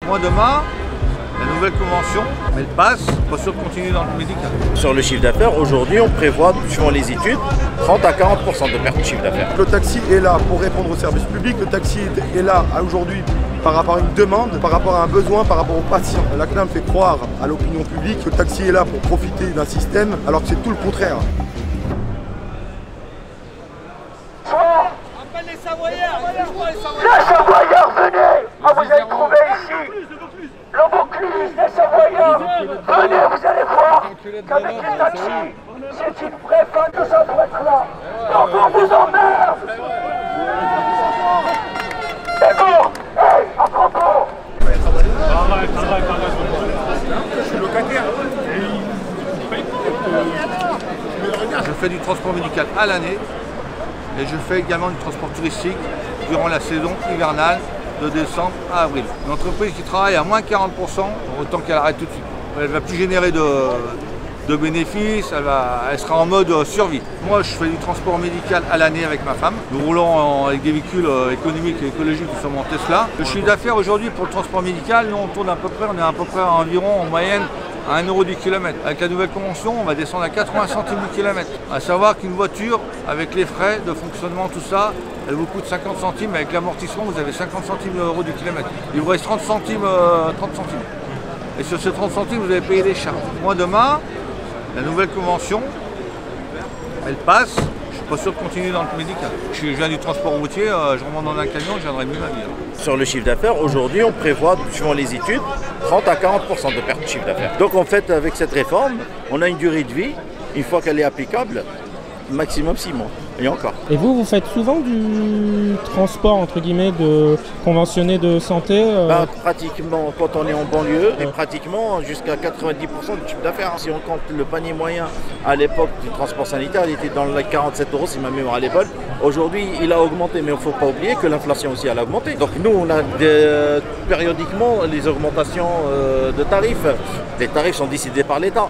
Moi demain, la nouvelle convention, elle passe, pas sûr de continuer dans le médical. Sur le chiffre d'affaires, aujourd'hui, on prévoit, suivant les études, 30 à 40% de perte de chiffre d'affaires. Le taxi est là pour répondre au service public. Le taxi est là aujourd'hui par rapport à une demande, par rapport à un besoin, par rapport aux patients. La CNAM fait croire à l'opinion publique que le taxi est là pour profiter d'un système, alors que c'est tout le contraire. Les Savoyards, venez! Ah, vous allez trouver ici le Vaucluse, les Savoyards! Venez, vous allez voir qu'avec les taxis, c'est une vraie fin que ça doit être là! Donc on vous emmerde! D'accord! Hey, à propos! Je suis locataire. Je fais du transport médical à l'année et je fais également du transport touristique durant la saison hivernale de décembre à avril. Une entreprise qui travaille à moins 40%, autant qu'elle arrête tout de suite. Elle ne va plus générer de bénéfices, elle sera en mode survie. Moi, je fais du transport médical à l'année avec ma femme. Nous roulons avec des véhicules économiques et écologiques qui sont en Tesla. Le chiffre d'affaires aujourd'hui pour le transport médical, nous on tourne on est à peu près à environ en moyenne à 1 € du kilomètre. Avec la nouvelle convention, on va descendre à 80 centimes du kilomètre. À savoir qu'une voiture, avec les frais de fonctionnement, tout ça, elle vous coûte 50 centimes. Avec l'amortissement, vous avez 50 centimes d'euros du kilomètre. Il vous reste 30 centimes. Et sur ces 30 centimes, vous allez payer des charges. Moi, demain, la nouvelle convention, elle passe. Je suis pas sûr de continuer dans le médical. Je viens du transport routier, je remonte dans un camion, je viendrai mieux ma vie. Sur le chiffre d'affaires, aujourd'hui, on prévoit, suivant les études, 30 à 40% de perte de chiffre d'affaires. Donc en fait, avec cette réforme, on a une durée de vie, une fois qu'elle est applicable, maximum 6 mois. Et encore. Et vous faites souvent du transport, entre guillemets, de conventionné de santé Pratiquement, quand on est en banlieue, et pratiquement jusqu'à 90% du chiffre d'affaires. Si on compte le panier moyen à l'époque du transport sanitaire, il était dans les 47 €, si ma mémoire est bonne. Aujourd'hui, il a augmenté, mais il ne faut pas oublier que l'inflation aussi elle a augmenté. Donc nous, on a périodiquement les augmentations de tarifs. Les tarifs sont décidés par l'État.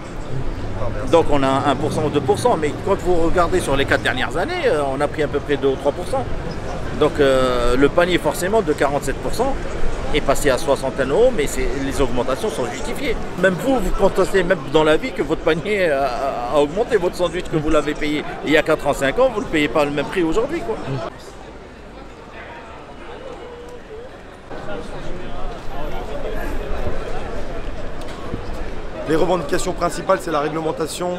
Donc on a 1% ou 2%, mais quand vous regardez sur les 4 dernières années, on a pris à peu près 2 ou 3%. Donc le panier forcément de 47% est passé à 61 €, mais les augmentations sont justifiées. Même vous constatez même dans la vie que votre panier a augmenté, votre sandwich que vous l'avez payé il y a 4 ans, 5 ans, vous ne le payez pas le même prix aujourd'hui, quoi. Les revendications principales, c'est la réglementation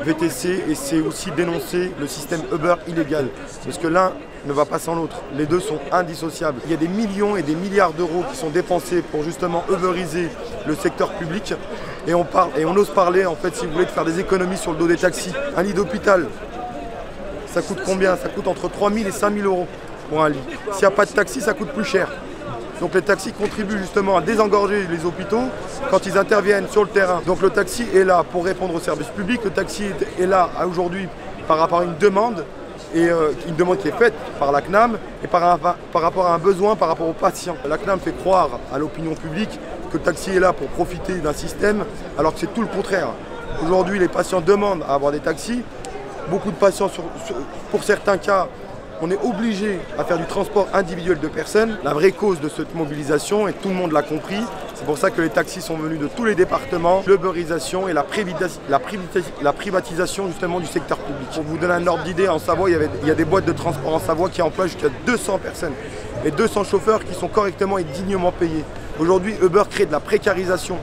VTC et c'est aussi dénoncer le système Uber illégal. Parce que l'un ne va pas sans l'autre. Les deux sont indissociables. Il y a des millions et des milliards d'euros qui sont dépensés pour justement uberiser le secteur public. Et on ose parler, en fait, si vous voulez, de faire des économies sur le dos des taxis. Un lit d'hôpital, ça coûte combien? Ça coûte entre 3 000 et 5 000 € pour un lit. S'il n'y a pas de taxi, ça coûte plus cher. Donc les taxis contribuent justement à désengorger les hôpitaux quand ils interviennent sur le terrain. Donc le taxi est là pour répondre au service public. Le taxi est là aujourd'hui par rapport à une demande, et une demande qui est faite par la CNAM et par rapport à un besoin par rapport aux patients. La CNAM fait croire à l'opinion publique que le taxi est là pour profiter d'un système, alors que c'est tout le contraire. Aujourd'hui, les patients demandent à avoir des taxis. Beaucoup de patients, pour certains cas, on est obligé à faire du transport individuel de personnes. La vraie cause de cette mobilisation, et tout le monde l'a compris, c'est pour ça que les taxis sont venus de tous les départements, l'uberisation et la privatisation justement du secteur public. Pour vous donner un ordre d'idée, en Savoie, il y a des boîtes de transport en Savoie qui emploient jusqu'à 200 personnes et 200 chauffeurs qui sont correctement et dignement payés. Aujourd'hui, Uber crée de la précarisation